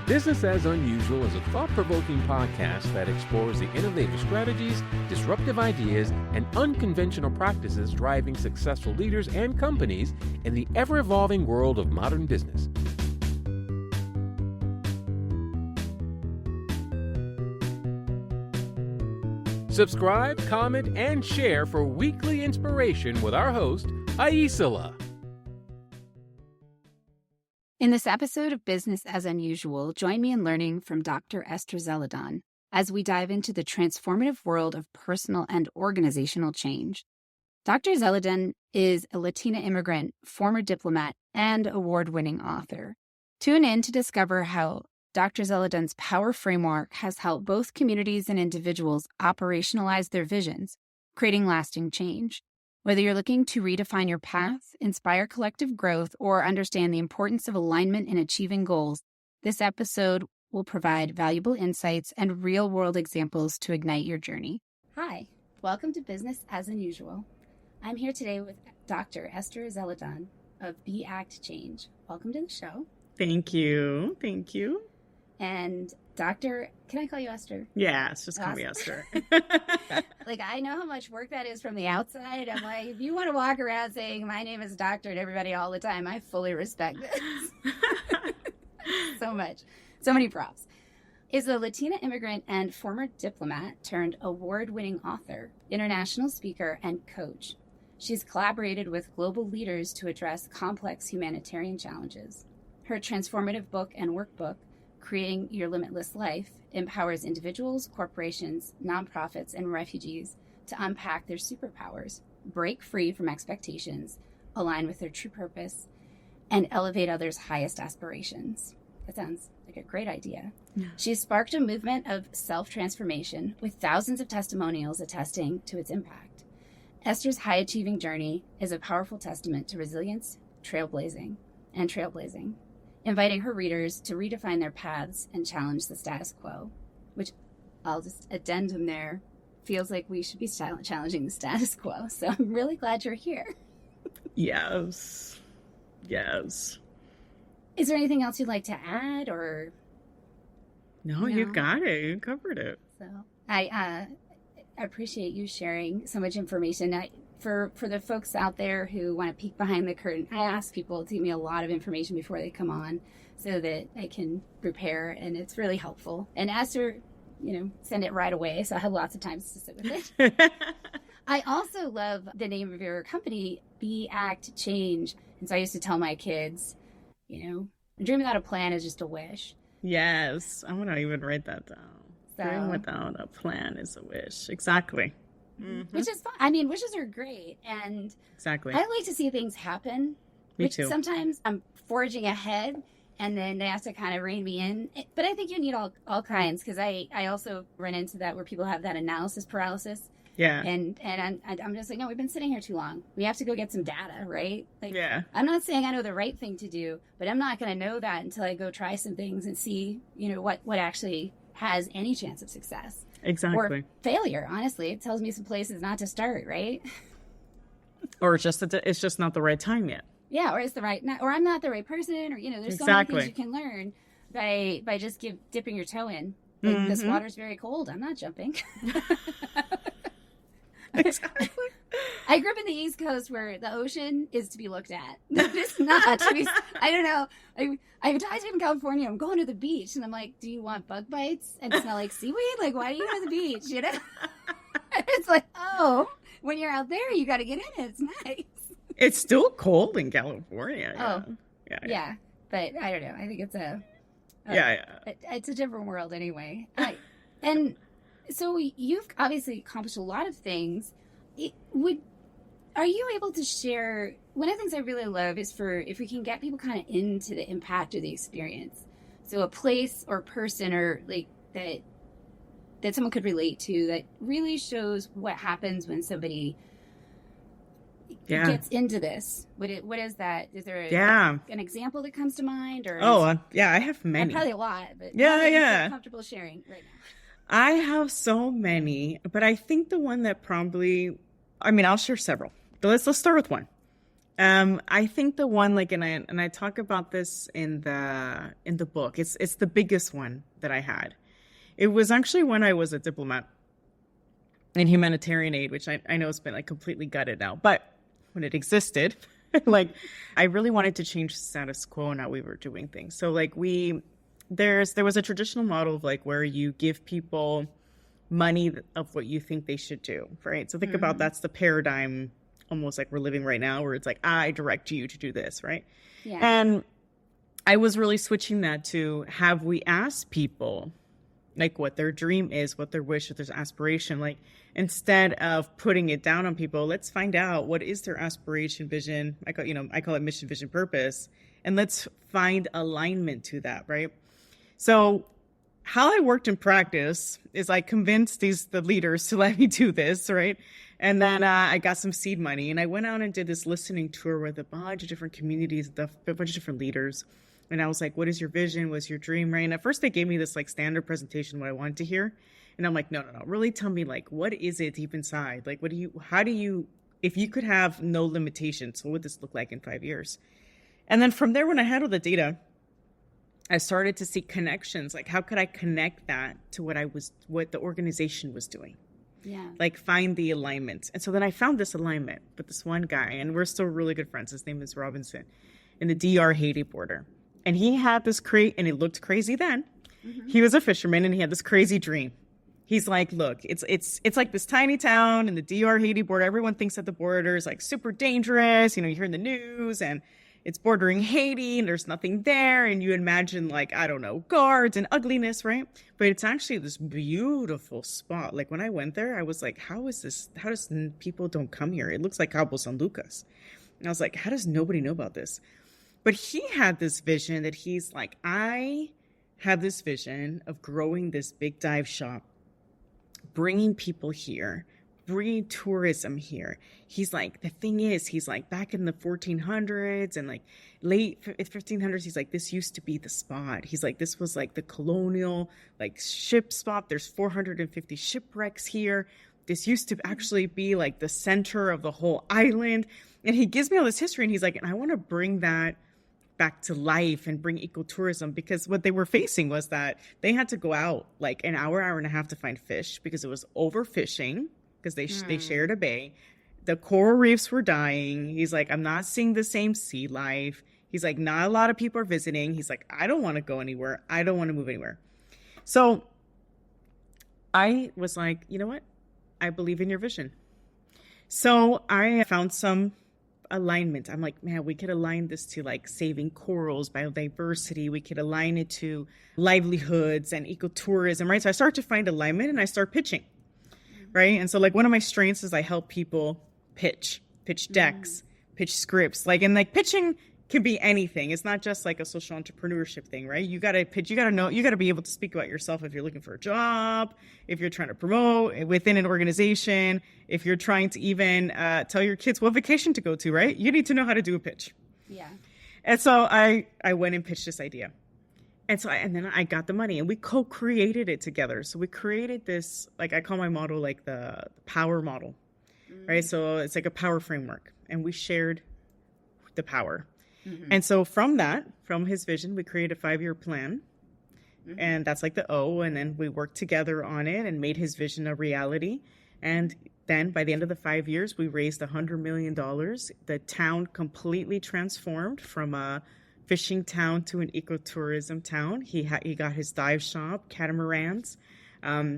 Business as Unusual is a thought-provoking podcast that explores the innovative strategies, disruptive ideas, and unconventional practices driving successful leaders and companies in the ever-evolving world of modern business. Subscribe, comment, and share for weekly inspiration with our host, Aicila. In this episode of Business as Unusual, join me in learning from Dr. Esther Zeledon as we dive into the transformative world of personal and organizational change. Dr. Zeledon is a Latina immigrant, former diplomat, and award-winning author. Tune in to discover how Dr. Zeledon's power framework has helped both communities and individuals operationalize their visions, creating lasting change. Whether you're looking to redefine your path, inspire collective growth, or understand the importance of alignment in achieving goals, this episode will provide valuable insights and real-world examples to ignite your journey. Hi, welcome to Business as Unusual. I'm here today with Dr. Esther Zeledon of Be Act Change. Welcome to the show. Thank you. Thank you. And Dr., can I call you Esther? Yes, just call me Esther. Like, I know how much work that is from the outside. I'm like, if you want to walk around saying my name is Doctor and everybody all the time, I fully respect this. So much. So many props. Is a Latina immigrant and former diplomat turned award-winning author, international speaker, and coach. She's collaborated with global leaders to address complex humanitarian challenges. Her transformative book and workbook, Creating Your Limitless Life, empowers individuals, corporations, nonprofits, and refugees to unpack their superpowers, break free from expectations, align with their true purpose, and elevate others' highest aspirations. That sounds like a great idea. Yeah. She's sparked a movement of self-transformation with thousands of testimonials attesting to its impact. Esther's high-achieving journey is a powerful testament to resilience, trailblazing, inviting her readers to redefine their paths and challenge the status quo, which I'll just addendum there, feels like we should be challenging the status quo. So I'm really glad you're here. Yes. Yes. Is there anything else you'd like to add or? No, you got it. You covered it. So I appreciate you sharing so much information. For the folks out there who want to peek behind the curtain, I ask people to give me a lot of information before they come on so that I can prepare, and it's really helpful. And Esther, send it right away, so I have lots of time to sit with it. I also love the name of your company, Be Act Change. And so I used to tell my kids, a dream without a plan is just a wish. Yes, I'm going to even write that down. Dream without a plan is a wish. Exactly. Mm-hmm. Which is fun. Wishes are great. And exactly. I like to see things happen. Me too. Sometimes I'm forging ahead and then they have to kind of rein me in. But I think you need all kinds, because I also run into that where people have that analysis paralysis. Yeah. And I'm just like, no, we've been sitting here too long. We have to go get some data, right? Yeah. I'm not saying I know the right thing to do, but I'm not going to know that until I go try some things and see, what actually has any chance of success. Exactly. Or failure, honestly. It tells me some places not to start, right? Or it's just not the right time yet. Yeah, or or I'm not the right person, or, there's so many things you can learn by just dipping your toe in. Like, mm-hmm. This water's very cold. I'm not jumping. Exactly. I grew up in the East Coast where the ocean is to be looked at. It's not to be, I don't know. I was in California. I'm going to the beach. And I'm like, do you want bug bites and smell like seaweed? Like, why do you go to the beach? It's like, oh, when you're out there, you got to get in it. It's nice. It's still cold in California. Yeah. Yeah. But I don't know. I think it's it's a different world anyway. And so you've obviously accomplished a lot of things. Are you able to share? One of the things I really love is if we can get people kind of into the impact of the experience. So a place or person or like that someone could relate to that really shows what happens when somebody gets into this. What is that? Is there an example that comes to mind? Or I have many. Probably a lot, but I'm comfortable sharing right now. I have so many, but I think the one that probably, I'll share several. But let's start with one. I think the one, like, and I talk about this in the book. It's the biggest one that I had. It was actually when I was a diplomat in humanitarian aid, which I know has been like completely gutted now, but when it existed, like, I really wanted to change the status quo and how we were doing things. So like there was a traditional model of like where you give people money of what you think they should do, right? So think about that's the paradigm almost like we're living right now, where it's like, I direct you to do this, right? Yeah. And I was really switching that to have we asked people like what their dream is, what their wish, what their aspiration, like instead of putting it down on people, let's find out what is their aspiration, vision. I call it mission, vision, purpose. And let's find alignment to that, right? So how I worked in practice is I convinced the leaders to let me do this, right? And then I got some seed money and I went out and did this listening tour with a bunch of different communities, a bunch of different leaders. And I was like, what is your vision? What's your dream, right? And at first they gave me this like standard presentation, what I wanted to hear. And I'm like, no, really tell me like, what is it deep inside? Like, if you could have no limitations, what would this look like in 5 years? And then from there, when I had all the data, I started to see connections. Like, how could I connect that to what the organization was doing? Yeah. Like find the alignment. And so then I found this alignment with this one guy, and we're still really good friends. His name is Robinson, in the DR Haiti border. And he had this and it looked crazy then. Mm-hmm. He was a fisherman and he had this crazy dream. He's like, look, it's like this tiny town in the DR Haiti border. Everyone thinks that the border is like super dangerous. You know, you hear in the news and it's bordering Haiti and there's nothing there. And you imagine like, I don't know, guards and ugliness, right? But it's actually this beautiful spot. Like when I went there, I was like, how does people don't come here? It looks like Cabo San Lucas. And I was like, how does nobody know about this? But he had this vision that he's like, I have this vision of growing this big dive shop, bringing people here, bringing tourism here. He's like, the thing is, he's like, back in the 1400s and like late 1500s, he's like, this used to be the spot. He's like, this was like the colonial like ship spot. There's 450 shipwrecks here. This used to actually be like the center of the whole island. And he gives me all this history and he's like, and I want to bring that back to life and bring ecotourism, because what they were facing was that they had to go out like an hour and a half to find fish because it was overfishing, because they shared a bay. The coral reefs were dying. He's like, I'm not seeing the same sea life. He's like, not a lot of people are visiting. He's like, I don't want to go anywhere. I don't want to move anywhere. So I was like, you know what? I believe in your vision. So I found some alignment. I'm like, man, we could align this to like saving corals, biodiversity. We could align it to livelihoods and ecotourism, right? So I start to find alignment and I start pitching, right? And so like one of my strengths is I help people pitch decks, pitch scripts, like, and like pitching can be anything. It's not just like a social entrepreneurship thing, right? You got to pitch, you got to be able to speak about yourself if you're looking for a job, if you're trying to promote within an organization, if you're trying to even tell your kids what vacation to go to, right? You need to know how to do a pitch. Yeah. And so I went and pitched this idea. And so then I got the money and we co-created it together. So we created this, like I call my model like the power model, right? So it's like a power framework and we shared the power. Mm-hmm. And so from his vision, we created a 5-year plan. Mm-hmm. And that's like the O. And then we worked together on it and made his vision a reality. And then by the end of the 5 years, we raised $100 million. The town completely transformed from a fishing town to an ecotourism town. He got his dive shop, catamarans.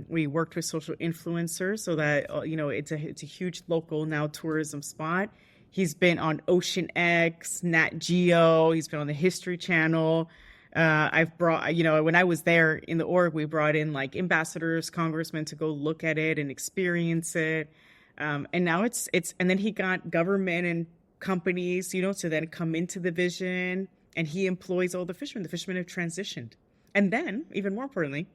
We worked with social influencers so that, it's a huge local now tourism spot. He's been on Ocean X, Nat Geo. He's been on the History Channel. I've brought, when I was there in the org, we brought in like ambassadors, congressmen to go look at it and experience it. And now and then he got government and companies, to then come into the vision, and he employs all the fishermen. The fishermen have transitioned. And then, even more importantly,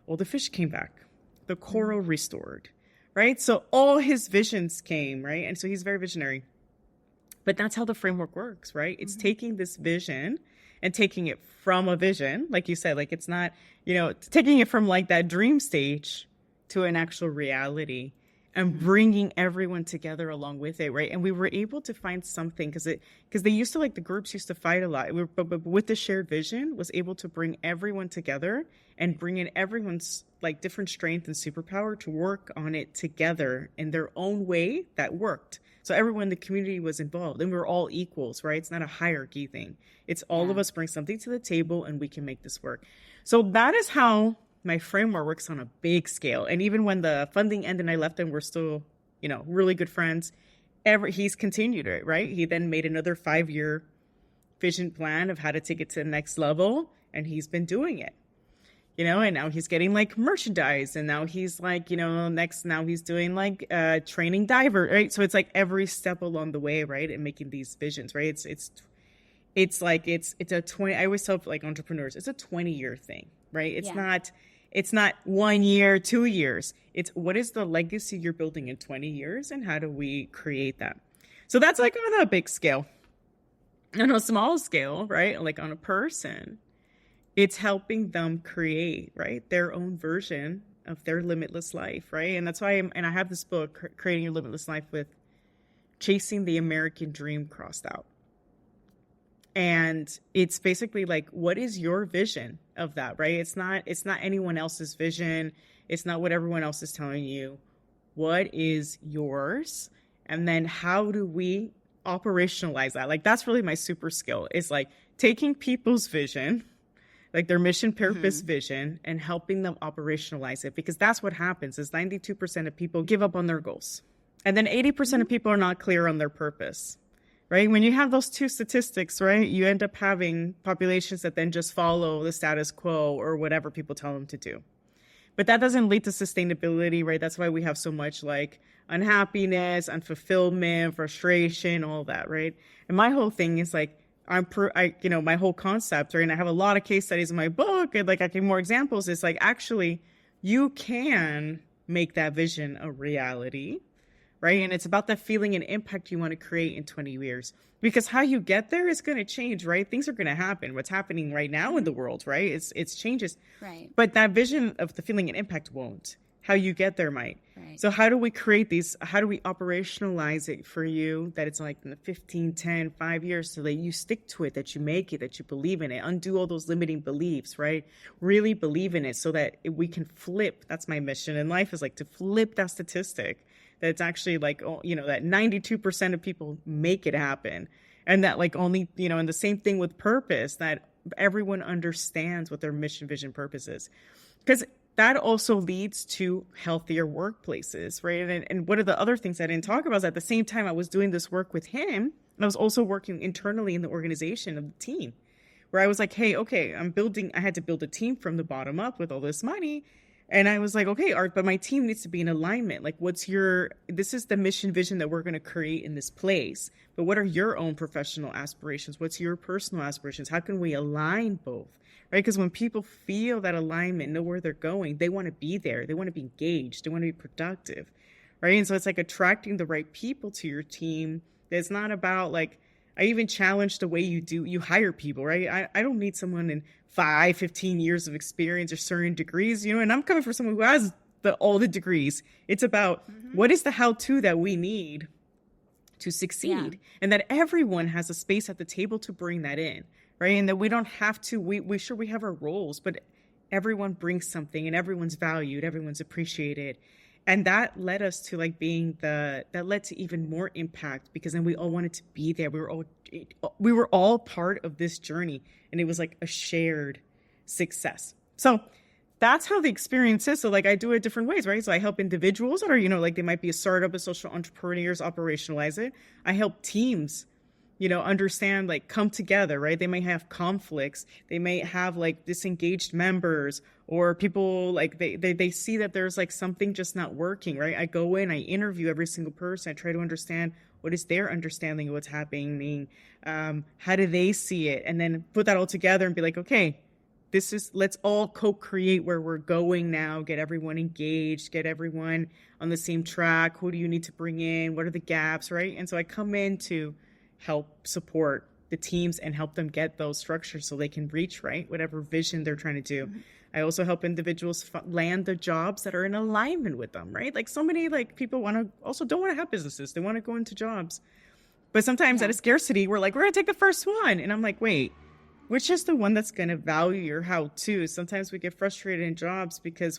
all the fish came back. The coral restored, right? So all his visions came, right? And so he's very visionary. But that's how the framework works, right? It's taking this vision and taking it from a vision, like you said, like it's not, taking it from like that dream stage to an actual reality. and bringing everyone together along with it, right? And we were able to find something because they used to, like, the groups used to fight a lot. But with the shared vision, was able to bring everyone together and bring in everyone's, like, different strength and superpower to work on it together in their own way that worked. So everyone in the community was involved, and we were all equals, right? It's not a hierarchy thing. It's all of us bring something to the table, and we can make this work. So that is how my framework works on a big scale. And even when the funding ended and I left, and we're still, really good friends, he's continued it, right? He then made another 5-year vision plan of how to take it to the next level, and he's been doing it. And now he's getting, like, merchandise, and now he's, like, now he's doing, like, training diver, right? So it's like every step along the way, right? And making these visions, right? It's a 20, I always tell, like, entrepreneurs, it's a 20-year thing, right? It's not 1 year, 2 years. It's what is the legacy you're building in 20 years, and how do we create that? So that's, like, on a big scale. On a small scale, right? Like, on a person, it's helping them create, right, their own version of their limitless life, right? And that's why I have this book, Creating Your Limitless Life, with chasing the American dream crossed out. And it's basically like, what is your vision of that, right? It's not anyone else's vision. It's not what everyone else is telling you. What is yours? And then how do we operationalize that? Like, that's really my super skill, is like taking people's vision, like their mission, purpose, vision, and helping them operationalize it. Because that's what happens, is 92% of people give up on their goals. And then 80% of people are not clear on their purpose, right? When you have those two statistics, right, you end up having populations that then just follow the status quo or whatever people tell them to do. But that doesn't lead to sustainability, right? That's why we have so much, like, unhappiness, unfulfillment, frustration, all that, right? And my whole thing is, like, my whole concept, right? And I have a lot of case studies in my book, and, like, I give more examples. It's like, actually, you can make that vision a reality, right? And it's about that feeling and impact you want to create in 20 years. Because how you get there is going to change, right? Things are going to happen. What's happening right now in the world, right? It's changes. Right. But that vision of the feeling and impact won't. How you get there might. Right. So how do we create these? How do we operationalize it for you that it's like in the 15, 10, 5 years, so that you stick to it, that you make it, that you believe in it, undo all those limiting beliefs, right? Really believe in it so that we can flip. That's my mission in life, is like to flip that statistic. That it's actually like, that 92% of people make it happen. And that, like, only, and the same thing with purpose, that everyone understands what their mission, vision, purpose is. Because that also leads to healthier workplaces, right? And one of the other things I didn't talk about is at the same time I was doing this work with him, I was also working internally in the organization of the team, where I was like, hey, okay, I had to build a team from the bottom up with all this money. And I was like, okay, Art, but my team needs to be in alignment. Like, this is the mission vision that we're going to create in this place. But what are your own professional aspirations? What's your personal aspirations? How can we align both? Right? Because when people feel that alignment, know where they're going, they want to be there. They want to be engaged. They want to be productive. Right? And so it's like attracting the right people to your team. It's not about, like, I even challenge the way you hire people, right? I don't need someone in 15 years of experience or certain degrees, and I'm coming from someone who has all the degrees. It's about what is the how-to that we need to succeed, and that everyone has a space at the table to bring that in, right? And that we don't have to, we have our roles, but everyone brings something, and everyone's valued, everyone's appreciated. And that led us to, like, that led to even more impact, because then we all wanted to be there. We were all part of this journey, and it was like a shared success. So that's how the experience is. So, like, I do it different ways, right? So I help individuals that are, like, they might be a startup, a social entrepreneurs, operationalize it. I help teams, understand, like, come together, right? They may have conflicts. They may have, like, disengaged members, or people, like, they see that there's, like, something just not working, right? I go in, I interview every single person. I try to understand what is their understanding of what's happening. How do they see it? And then put that all together and be like, okay, let's all co-create where we're going now, get everyone engaged, get everyone on the same track. Who do you need to bring in? What are the gaps, right? And so I come in to help support the teams and help them get those structures so they can reach, right, whatever vision they're trying to do. I also help individuals land the jobs that are in alignment with them, right? Like so many like people don't want to have businesses. They want to go into jobs. But sometimes at a scarcity, we're like, we're going to take the first one. And I'm like, wait, which is the one that's going to value your how-to? Sometimes we get frustrated in jobs because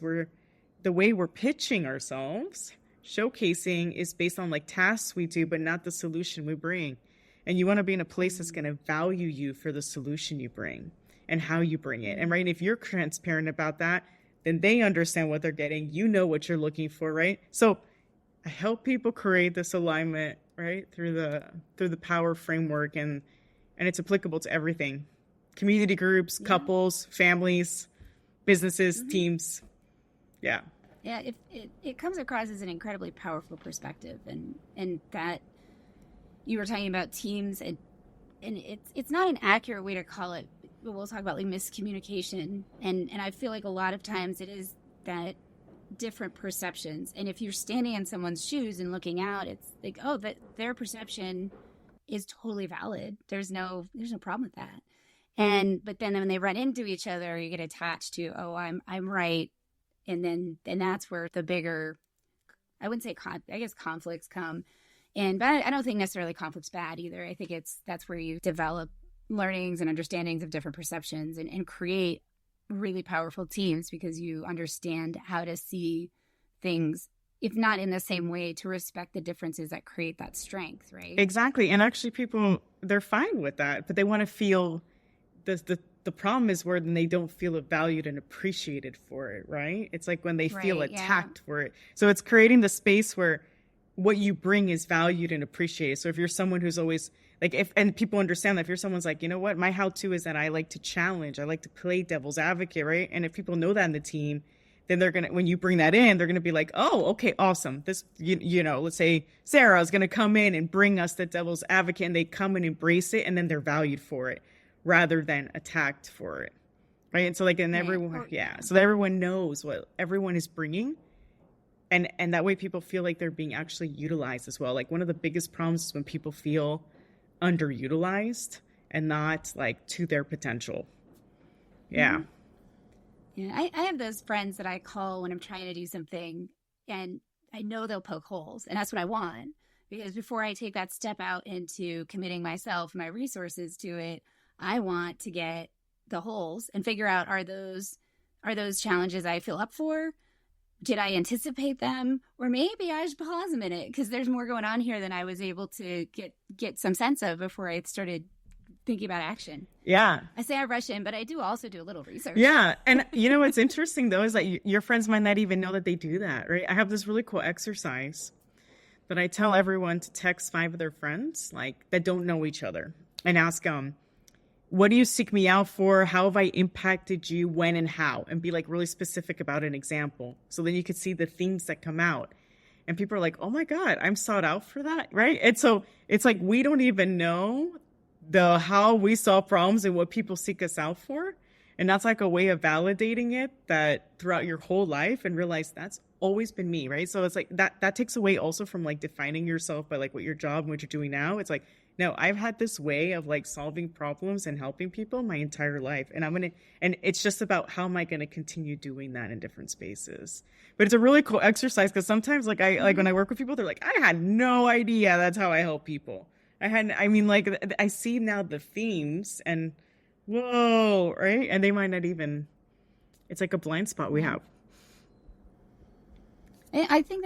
the way we're pitching ourselves, showcasing is based on like tasks we do, but not the solution we bring. And you want to be in a place that's going to value you for the solution you bring and how you bring it. And right, if you're transparent about that, then they understand what they're getting. You know what you're looking for, right? So I help people create this alignment, right, through the power framework, and it's applicable to everything. Community groups, couples, families, businesses, teams. Yeah. Yeah, it comes across as an incredibly powerful perspective, and that you were talking about teams, and it's not an accurate way to call it, but we'll talk about like miscommunication, and I feel like a lot of times it is that different perceptions, and if you're standing in someone's shoes and looking out, it's like, oh, that their perception is totally valid. There's no problem with that. But then when they run into each other, you get attached to, oh, I'm right. And that's where the bigger, I wouldn't say, I guess conflicts come. But I don't think necessarily conflict's bad either. I think that's where you develop learnings and understandings of different perceptions and create really powerful teams, because you understand how to see things, if not in the same way, to respect the differences that create that strength, right? Exactly. And actually people, they're fine with that, but they want to feel the problem is where they don't feel valued and appreciated for it, right? It's like when they feel attacked for it. So it's creating the space where what you bring is valued and appreciated. So if you're someone who's always like, and people understand that if you're someone's like, you know what, my how-to is that I like to challenge, I like to play devil's advocate, right? And if people know that in the team, then they're going to, when you bring that in, they're going to be like, oh, okay, awesome. This, you know, let's say Sarah is going to come in and bring us the devil's advocate, and they come and embrace it, and then they're valued for it, rather than attacked for it, right? And so like, and everyone, so that everyone knows what everyone is bringing, and that way people feel like they're being actually utilized as well. Like one of the biggest problems is when people feel underutilized and not like to their potential. Yeah. Yeah, I have those friends that I call when I'm trying to do something, and I know they'll poke holes, and that's what I want, because before I take that step out into committing myself, my resources to it, I want to get the holes and figure out, are those challenges I feel up for? Did I anticipate them? Or maybe I should pause a minute, because there's more going on here than I was able to get some sense of before I started thinking about action. Yeah. I say I rush in, but I do also do a little research. Yeah. And you know what's interesting though is that your friends might not even know that they do that, right? I have this really cool exercise that I tell everyone to text 5 of their friends, like, that don't know each other, and ask them, what do you seek me out for? How have I impacted you? When and how? And be like really specific about an example. So then you could see the themes that come out. And people are like, oh my God, I'm sought out for that, right? And so it's like, we don't even know how we solve problems and what people seek us out for. And that's like a way of validating it, that throughout your whole life, and realize that's always been me, right? So it's like that takes away also from like defining yourself by like what your job and what you're doing now. It's like, no, I've had this way of like solving problems and helping people my entire life. And it's just about how am I going to continue doing that in different spaces. But it's a really cool exercise, because sometimes like when I work with people, they're like, I had no idea that's how I help people. I see now the themes, and whoa, right? And they might not even, it's like a blind spot we have. I think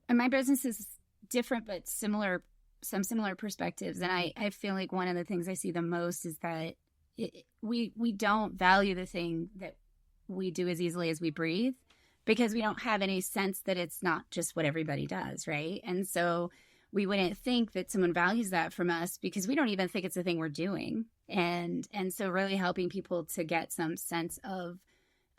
and my business is different, but some similar perspectives. And I feel like one of the things I see the most is that we don't value the thing that we do as easily as we breathe, because we don't have any sense that it's not just what everybody does, right? And so we wouldn't think that someone values that from us, because we don't even think it's the thing we're doing. And so really helping people to get some sense of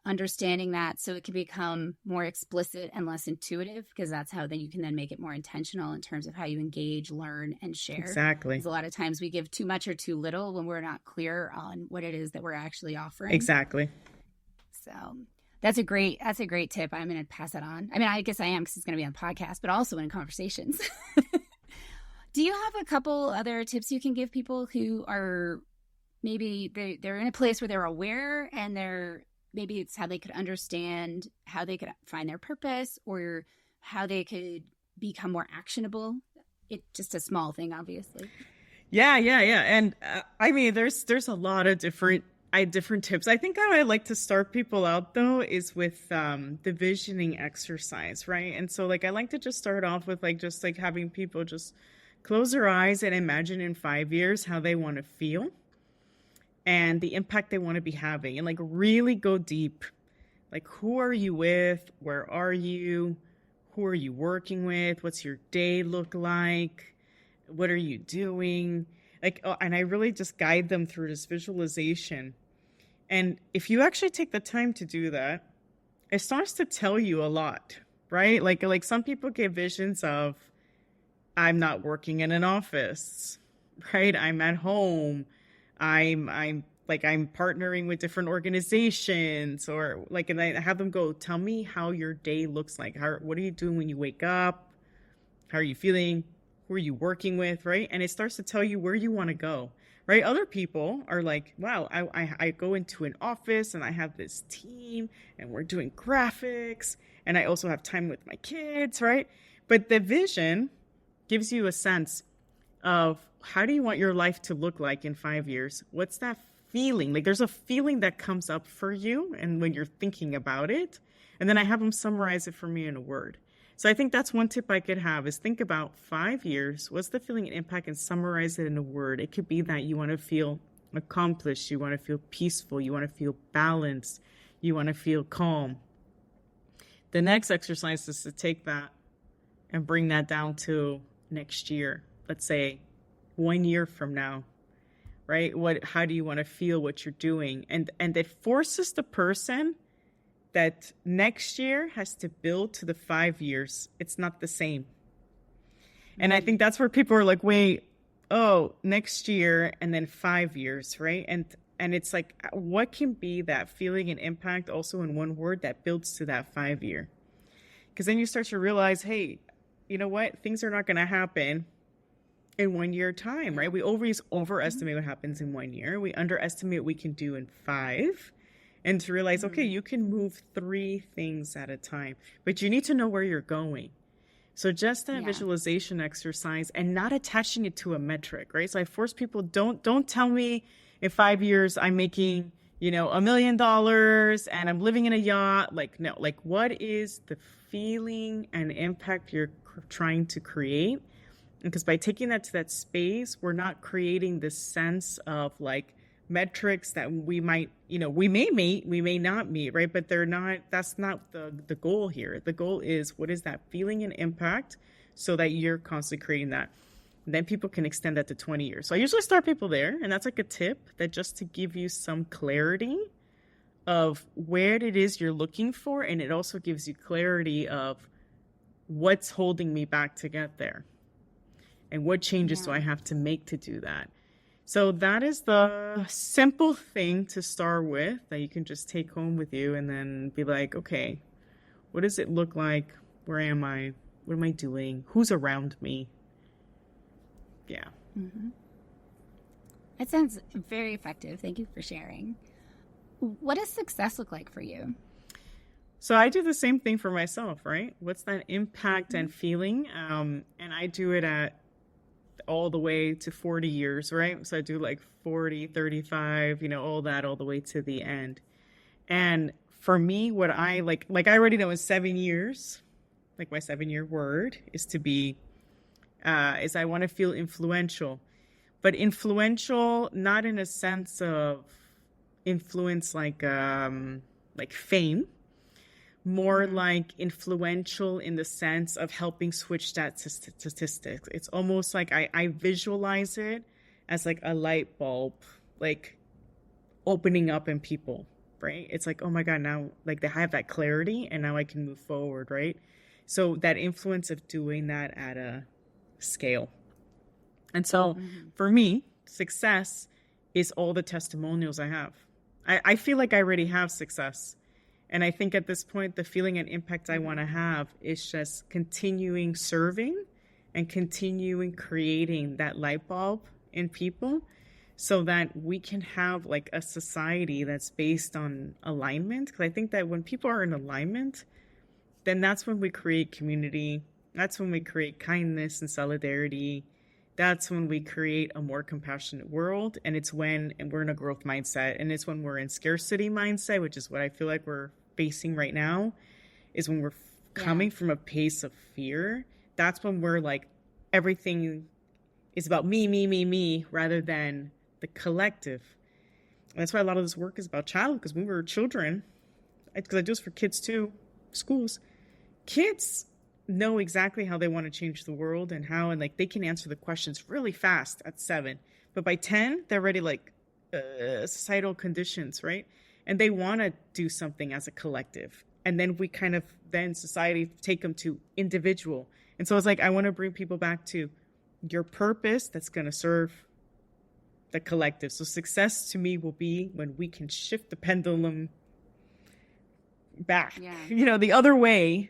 understanding that, so it can become more explicit and less intuitive, because that's how then you can then make it more intentional in terms of how you engage, learn, and share. Exactly. Because a lot of times we give too much or too little when we're not clear on what it is that we're actually offering. Exactly. So that's a great tip. I'm going to pass that on. I mean, I guess I am, because it's going to be on the podcast, but also in conversations. Do you have a couple other tips you can give people who are maybe they're in a place where they're aware and they're maybe it's how they could understand how they could find their purpose or how they could become more actionable. It's just a small thing, obviously. Yeah. And I mean, there's a lot of different tips. I think how I like to start people out though is with the visioning exercise, right? And so like I like to just start off with like just like having people just close their eyes and imagine in 5 years how they want to feel and the impact they want to be having, and like really go deep. Like, who are you with? Where are you? Who are you working with? What's your day look like? What are you doing? Like, and I really just guide them through this visualization. And if you actually take the time to do that, it starts to tell you a lot, right? Like some people get visions of, I'm not working in an office, right? I'm at home. I'm partnering with different organizations, or like, and I have them go, tell me how your day looks like. What are you doing when you wake up? How are you feeling? Who are you working with, right? And it starts to tell you where you want to go, right? Other people are like, wow, I go into an office and I have this team and we're doing graphics and I also have time with my kids, right? But the vision gives you a sense of how do you want your life to look like in 5 years? What's that feeling? Like there's a feeling that comes up for you and when you're thinking about it, and then I have them summarize it for me in a word. So I think that's one tip I could have is think about 5 years. What's the feeling and impact, and summarize it in a word. It could be that you want to feel accomplished. You want to feel peaceful. You want to feel balanced. You want to feel calm. The next exercise is to take that and bring that down to next year. Let's say 1 year from now, right? How do you want to feel what you're doing? And it forces the person that next year has to build to the 5 years. It's not the same. And I think that's where people are like, wait, next year and then 5 years, right? And it's like, what can be that feeling and impact also in one word that builds to that 5 year? Because then you start to realize, hey, you know what? Things are not going to happen in 1 year time, right? We always overestimate what happens in 1 year. We underestimate what we can do in 5. And to realize, okay, you can move 3 things at a time, but you need to know where you're going. So just that visualization exercise and not attaching it to a metric, right? So I force people, don't tell me in 5 years I'm making, $1 million and I'm living in a yacht. Like, no, like what is the feeling and impact you're trying to create? Because by taking that to that space, we're not creating this sense of like, metrics that we might, we may meet, we may not meet, right? But that's not the goal here. The goal is, what is that feeling and impact so that you're constantly creating that. And then people can extend that to 20 years. So I usually start people there. And that's like a tip that just to give you some clarity of where it is you're looking for. And it also gives you clarity of what's holding me back to get there. And what changes do I have to make to do that? So that is the simple thing to start with that you can just take home with you and then be like, okay, what does it look like? Where am I? What am I doing? Who's around me? Yeah. Mm-hmm. That sounds very effective. Thank you for sharing. What does success look like for you? So I do the same thing for myself, right? What's that impact and feeling? And I do it at all the way to 40 years, right? So I do like 40, 35, all that all the way to the end. And for me, what I like I already know in 7 years, like my 7-year word is to be, is I want to feel influential, but influential, not in a sense of influence like fame, more like influential in the sense of helping switch that statistics. It's almost like I visualize it as like a light bulb, like opening up in people, right? It's like, oh my God, now like they have that clarity and now I can move forward, right? So that influence of doing that at a scale. And so for me, success is all the testimonials I have. I feel like I already have success. And I think at this point, the feeling and impact I want to have is just continuing serving and continuing creating that light bulb in people so that we can have like a society that's based on alignment. Because I think that when people are in alignment, then that's when we create community. That's when we create kindness and solidarity. That's when we create a more compassionate world. And it's when and we're in a growth mindset. And it's when we're in scarcity mindset, which is what I feel like we're facing right now, is when we're coming from a place of fear. That's when we're like, everything is about me, rather than the collective. And that's why a lot of this work is about childhood, because when we were children, because I do this for kids too, schools, kids know exactly how they want to change the world and how, and like they can answer the questions really fast at 7. But by 10, they're already like societal conditions, right? And they want to do something as a collective. And then we kind of, then society take them to individual. And so it's like, I want to bring people back to your purpose that's going to serve the collective. So success to me will be when we can shift the pendulum back, the other way,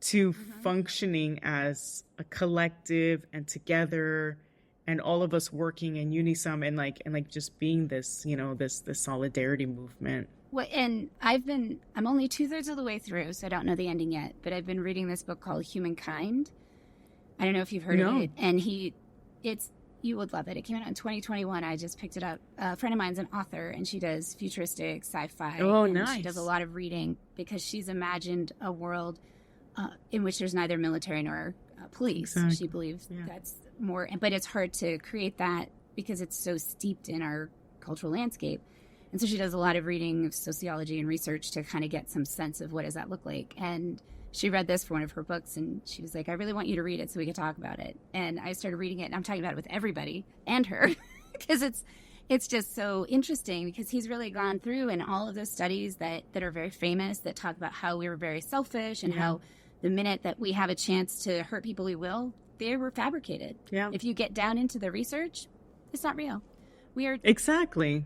to functioning as a collective and together, and all of us working in unison, and like just being this, this solidarity movement. Well, and I'm only 2/3 of the way through, so I don't know the ending yet, but I've been reading this book called Humankind. I don't know if you've heard of it. And you would love it. It came out in 2021. I just picked it up. A friend of mine's an author, and she does futuristic sci-fi. Oh, and nice. She does a lot of reading because she's imagined a world in which there's neither military nor police. Exactly. She believes that's more, but it's hard to create that because it's so steeped in our cultural landscape. And so she does a lot of reading of sociology and research to kind of get some sense of what does that look like. And she read this for one of her books, and she was like, I really want you to read it so we can talk about it. And I started reading it, and I'm talking about it with everybody and her because it's just so interesting, because he's really gone through and all of those studies that are very famous that talk about how we were very selfish and how the minute that we have a chance to hurt people, we will. They were fabricated. Yeah. If you get down into the research, it's not real. We are... Exactly.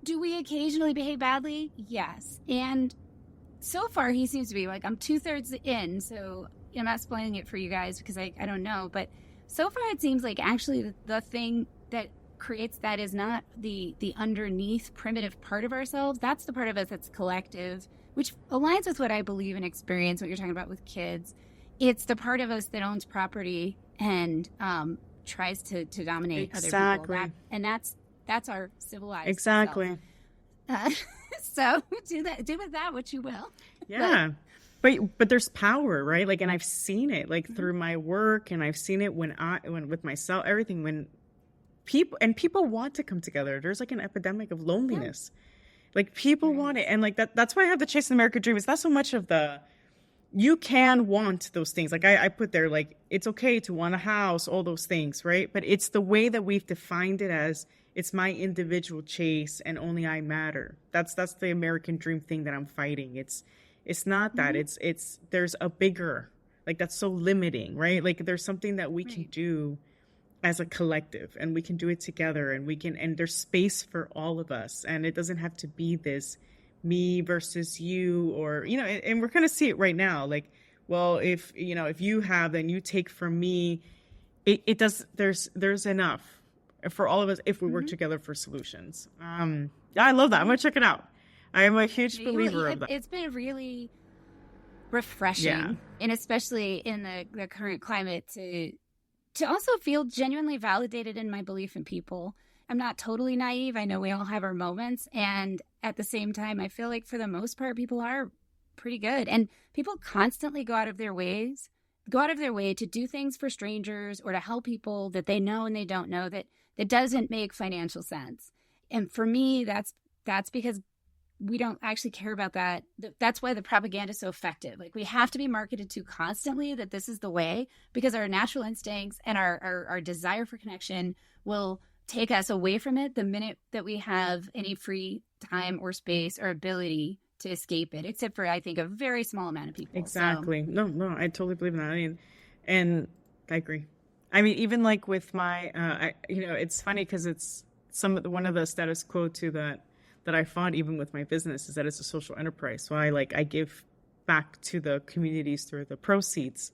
Do we occasionally behave badly? Yes. And so far, he seems to be like, I'm 2/3 in, so I'm not spoiling it for you guys because I don't know. But so far, it seems like actually the thing that creates that is not the underneath primitive part of ourselves. That's the part of us that's collective, which aligns with what I believe and experience, what you're talking about with kids. It's the part of us that owns property and tries to dominate other people. And that's our civilized self. So do with that what you will. Yeah. But there's power, right? Like, and I've seen it like through my work, and I've seen it when with myself, everything, when people want to come together. There's like an epidemic of loneliness. Like people want it. And like that's why I have the Chase America dream. It's not so much of you can want those things. Like I put there, like, it's okay to want a house, all those things, right? But it's the way that we've defined it as, it's my individual chase and only I matter. That's the American dream thing that I'm fighting. It's not that. It's there's a bigger, like, that's so limiting, right? Like there's something that we can do as a collective, and we can do it together, and there's space for all of us. And it doesn't have to be this me versus you, or, and we're going to see it right now. Like, well, if you have, then you take from me. It does. There's enough for all of us if we work together for solutions. I love that. I'm going to check it out. I am a huge believer of that. It's been really refreshing, and especially in the current climate, to also feel genuinely validated in my belief in people. I'm not totally naive. I know we all have our moments. And at the same time, I feel like for the most part, people are pretty good. And people constantly go out of their way to do things for strangers or to help people that they know and they don't know that doesn't make financial sense. And for me, that's because we don't actually care about that. That's why the propaganda is so effective. Like, we have to be marketed to constantly that this is the way, because our natural instincts and our desire for connection will take us away from it the minute that we have any free time or space or ability to escape it, except for, I think, a very small amount of people. Exactly. So. No, I totally believe in that. And I agree. I mean, even like with my, it's funny because it's one of the status quo too that I fought even with my business is that it's a social enterprise. So I give back to the communities through the proceeds.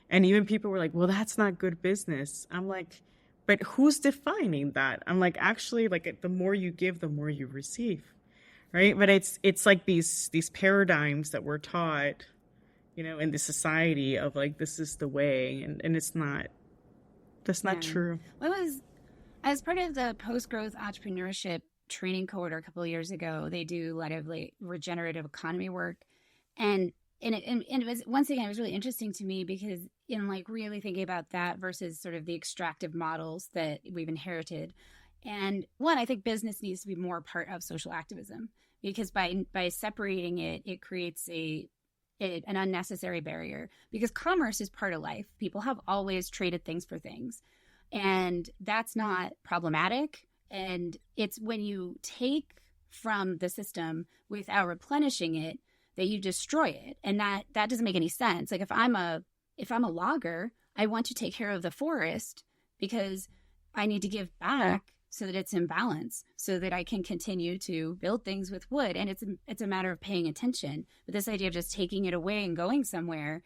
And even people were like, well, that's not good business. I'm like, but who's defining that? I'm like, actually, like the more you give, the more you receive, right? But it's like these paradigms that we're taught, you know, in the society of like, this is the way, and it's not. That's not true. Well, as part of the post-growth entrepreneurship training cohort a couple of years ago, they do a lot of like regenerative economy work, and it was, once again, it was really interesting to me because in like really thinking about that versus sort of the extractive models that we've inherited. And one, I think business needs to be more part of social activism, because by separating it, it creates an unnecessary barrier, because commerce is part of life. People have always traded things for things, and that's not problematic. And it's when you take from the system without replenishing it that you destroy it. And that doesn't make any sense. Like if I'm a logger, I want to take care of the forest because I need to give back so that it's in balance, so that I can continue to build things with wood. And it's a matter of paying attention. But this idea of just taking it away and going somewhere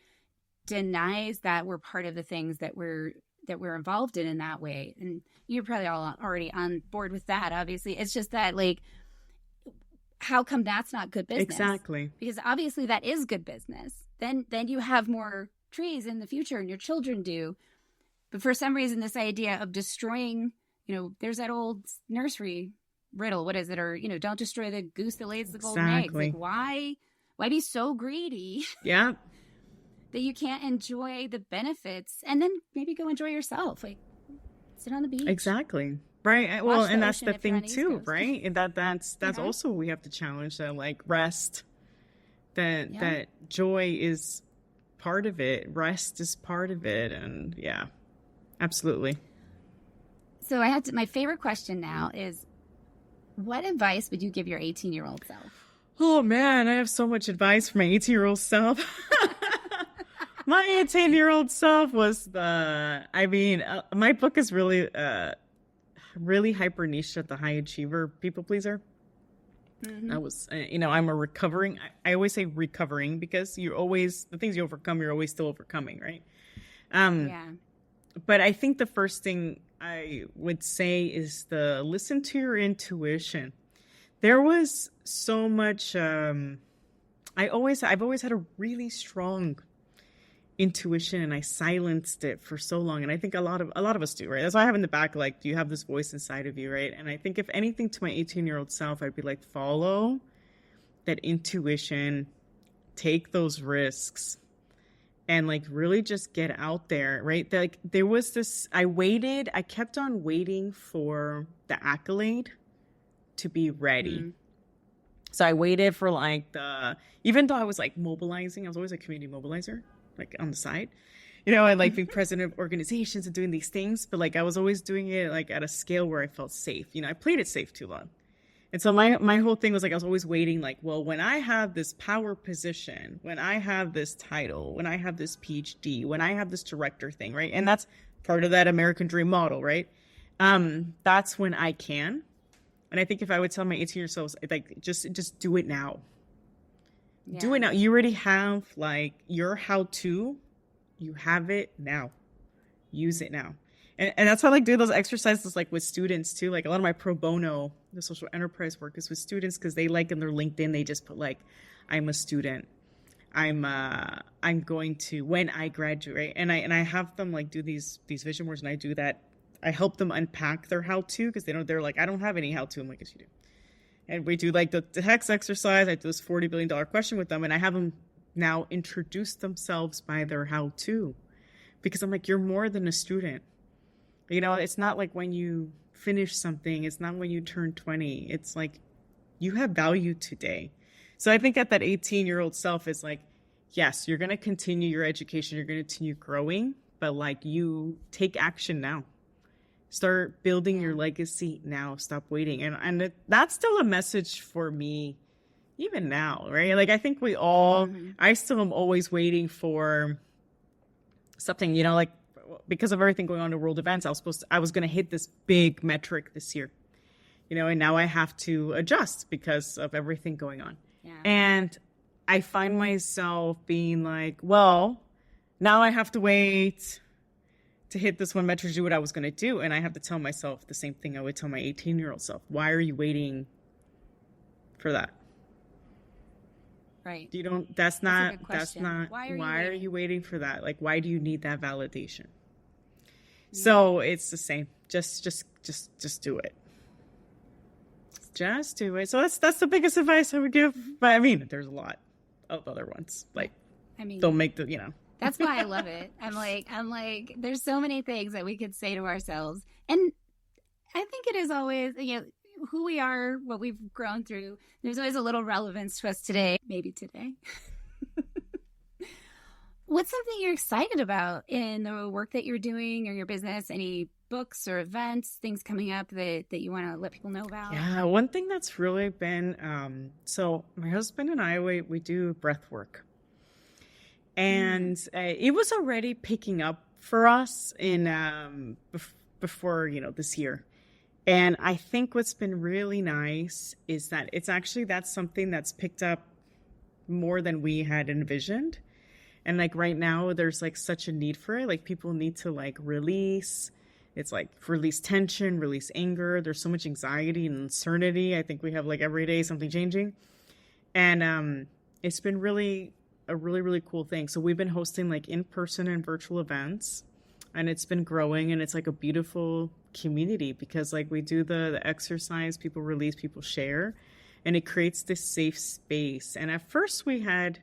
denies that we're part of the things that we're involved in that way. And you're probably all already on board with that, obviously. It's just that, like, how come that's not good business? Exactly. Because obviously that is good business. Then you have more trees in the future, and your children do. But for some reason, this idea of destroying, you know, there's that old nursery riddle. What is it? Or, you know, don't destroy the goose that lays the golden eggs. Like, why be so greedy? Yeah. That you can't enjoy the benefits, and then maybe go enjoy yourself. Like, sit on the beach. Exactly. Right. Well, and that's the thing too, Coast. right? And that's also we have to challenge that, like, rest. That joy is part of it. Rest is part of it, and yeah, absolutely. So my favorite question now is, what advice would you give your 18-year-old self? Oh man, I have so much advice for my 18-year-old self. My 18-year-old self was my book is really hyper niche at the high achiever people pleaser. Mm-hmm. I was, I'm a recovering. I always say recovering because the things you overcome, you're always still overcoming, right? Yeah. But I think the first thing I would say is listen to your intuition. There was so much. I've always had a really strong intuition, and I silenced it for so long, and I think a lot of us do, right? That's why I have in the back, like, do you have this voice inside of you, right? And I think if anything, to my 18-year-old self, I'd be like, follow that intuition, take those risks, and like really just get out there, right? Like there was this, I kept on waiting for the accolade to be ready. Mm-hmm. So I waited for like even though I was like mobilizing, I was always a community mobilizer, like on the side, and like being president of organizations and doing these things. But like I was always doing it like at a scale where I felt safe. I played it safe too long. And so my whole thing was like, I was always waiting like, well, when I have this power position, when I have this title, when I have this PhD, when I have this director thing, right? And that's part of that American dream model, right? That's when I can. And I think if I would tell my 18-year-old self, like, just do it now. Yeah. Do it now. You already have like your how-to. You have it now. Use it now. And that's why I like doing those exercises like with students too. Like a lot of my pro bono, the social enterprise work is with students because they like in their LinkedIn, they just put like, I'm a student. I'm going to, when I graduate. And I have them like do these vision boards, and I do that. I help them unpack their how-to because they're like, I don't have any how-to. I'm like, yes, you do. And we do like the text exercise. I do this $40 billion question with them, and I have them now introduce themselves by their how-to, because I'm like, you're more than a student. It's not like when you finish something. It's not when you turn 20. It's like you have value today. So I think at that 18-year-old self is like, yes, you're going to continue your education. You're going to continue growing, but like you take action now. Start building your legacy now. Stop waiting. And that's still a message for me even now, right? Like I think we all, I still am always waiting for something, like because of everything going on in world events, I was going to hit this big metric this year, and now I have to adjust because of everything going on. Yeah. And I find myself being like, well, now I have to wait to hit this one metric to do what I was going to do. And I have to tell myself the same thing I would tell my 18-year-old self. Why are you waiting for that? Right. That's not, Why are you waiting for that? Like, why do you need that validation? So it's the same. Just do it. Just do it. So that's the biggest advice I would give. But I mean, there's a lot of other ones. Like, don't make the, That's why I love it. I'm like, there's so many things that we could say to ourselves. And I think it is always, who we are, what we've grown through. There's always a little relevance to us today, maybe today. What's something you're excited about in the work that you're doing or your business? Any books or events, things coming up that you want to let people know about? Yeah, one thing that's really been, so my husband and I, we do breath work. And it was already picking up for us in before, this year. And I think what's been really nice is that that's something that's picked up more than we had envisioned. And like right now, there's like such a need for it. Like people need to like release. It's like release tension, release anger. There's so much anxiety and uncertainty. I think we have like every day something changing. And it's been a really, really cool thing. So we've been hosting like in-person and virtual events. And it's been growing. And it's like a beautiful community because like we do the exercise, people release, people share. And it creates this safe space. And at first we had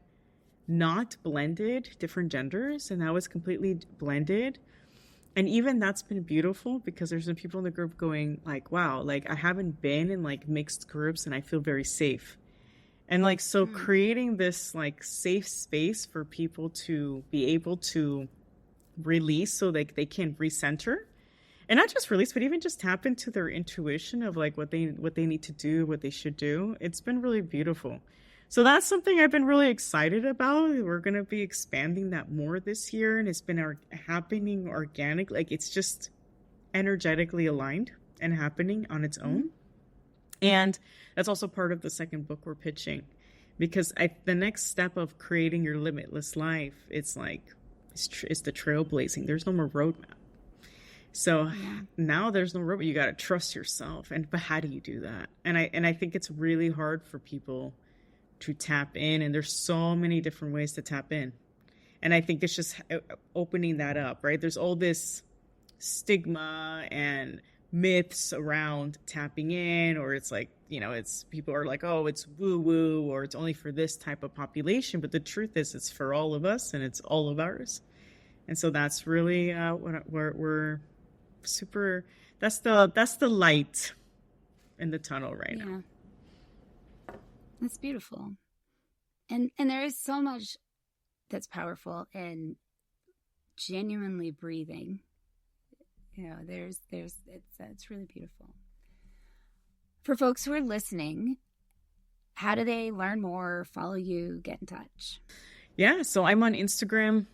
not blended different genders, and now it's completely blended. And even that's been beautiful because there's been people in the group going like, wow, like I haven't been in like mixed groups and I feel very safe. And like, so creating this like safe space for people to be able to release so like they can recenter and not just release, but even just tap into their intuition of like what they need to do, what they should do. It's been really beautiful. So that's something I've been really excited about. We're going to be expanding that more this year. And it's been happening organic. Like it's just energetically aligned and happening on its own. And that's also part of the second book we're pitching. Because the next step of creating your limitless life, it's like, it's the trailblazing. There's no more roadmap. So now there's no roadmap. You got to trust yourself. But how do you do that? And I think it's really hard for people to tap in, and there's so many different ways to tap in. And I think it's just opening that up, right? There's all this stigma and myths around tapping in, or it's like, it's people are like, oh, it's woo woo, or it's only for this type of population. But the truth is it's for all of us and it's all of ours. And so that's really what we're super, that's the light in the tunnel right now. That's beautiful. And there is so much that's powerful in genuinely breathing. It's really beautiful. For folks who are listening, how do they learn more, follow you, get in touch? Yeah, so I'm on Instagram,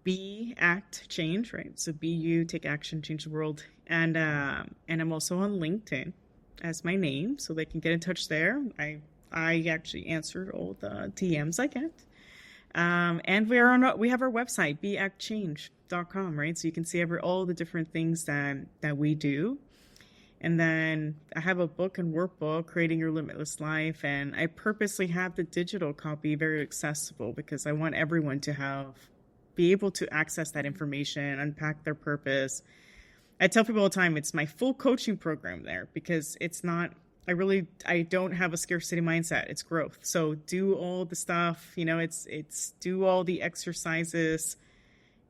Be Act Change, right? So be you, take action, change the world. And I'm also on LinkedIn as my name, so they can get in touch there. I actually answered all the DMs I get. And we have our website, beactchange.com, right? So you can see all the different things that we do. And then I have a book and workbook, Creating Your Limitless Life. And I purposely have the digital copy very accessible because I want everyone to be able to access that information, unpack their purpose. I tell people all the time, it's my full coaching program there because it's not, I don't have a scarcity mindset. It's growth. So do all the stuff, it's do all the exercises.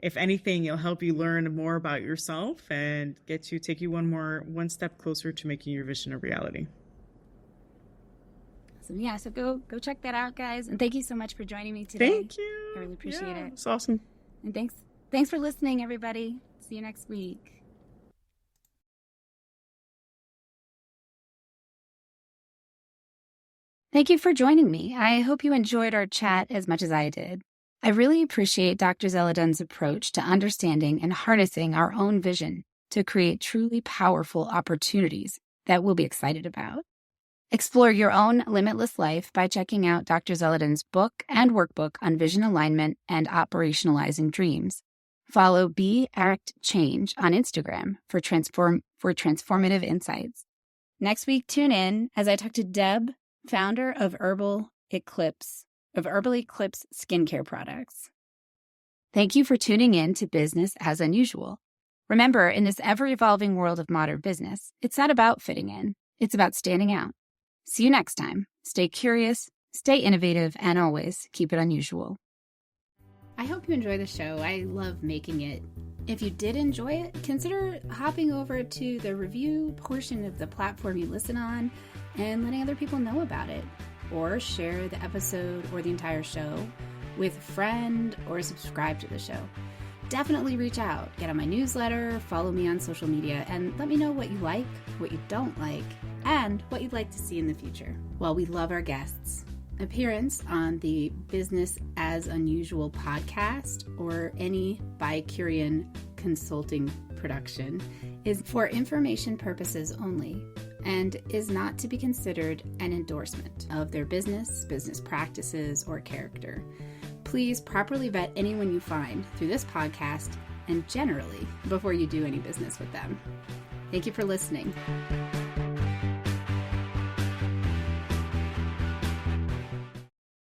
If anything, it'll help you learn more about yourself and take you one step closer to making your vision a reality. Awesome. Yeah. So go check that out, guys. And thank you so much for joining me today. Thank you. I really appreciate it. It's awesome. And thanks for listening, everybody. See you next week. Thank you for joining me. I hope you enjoyed our chat as much as I did. I really appreciate Dr. Zeledon's approach to understanding and harnessing our own vision to create truly powerful opportunities that we'll be excited about. Explore your own limitless life by checking out Dr. Zeledon's book and workbook on vision alignment and operationalizing dreams. Follow Be Act Change on Instagram for transformative insights. Next week, tune in as I talk to Deb, founder of Herbal Eclipse skincare products. Thank you for tuning in to Business as Unusual. Remember, in this ever-evolving world of modern business, it's not about fitting in. It's about standing out. See you next time. Stay curious, stay innovative, and always keep it unusual. I hope you enjoy the show. I love making it. If you did enjoy it, consider hopping over to the review portion of the platform you listen on and letting other people know about it. Or share the episode or the entire show with a friend or subscribe to the show. Definitely reach out, get on my newsletter, follow me on social media, and let me know what you like, what you don't like, and what you'd like to see in the future. Well, we love our guests. Appearance on the Business as Unusual podcast or any Bicurean consulting production is for information purposes only and is not to be considered an endorsement of their business practices, or character. Please properly vet anyone you find through this podcast and generally before you do any business with them. Thank you for listening.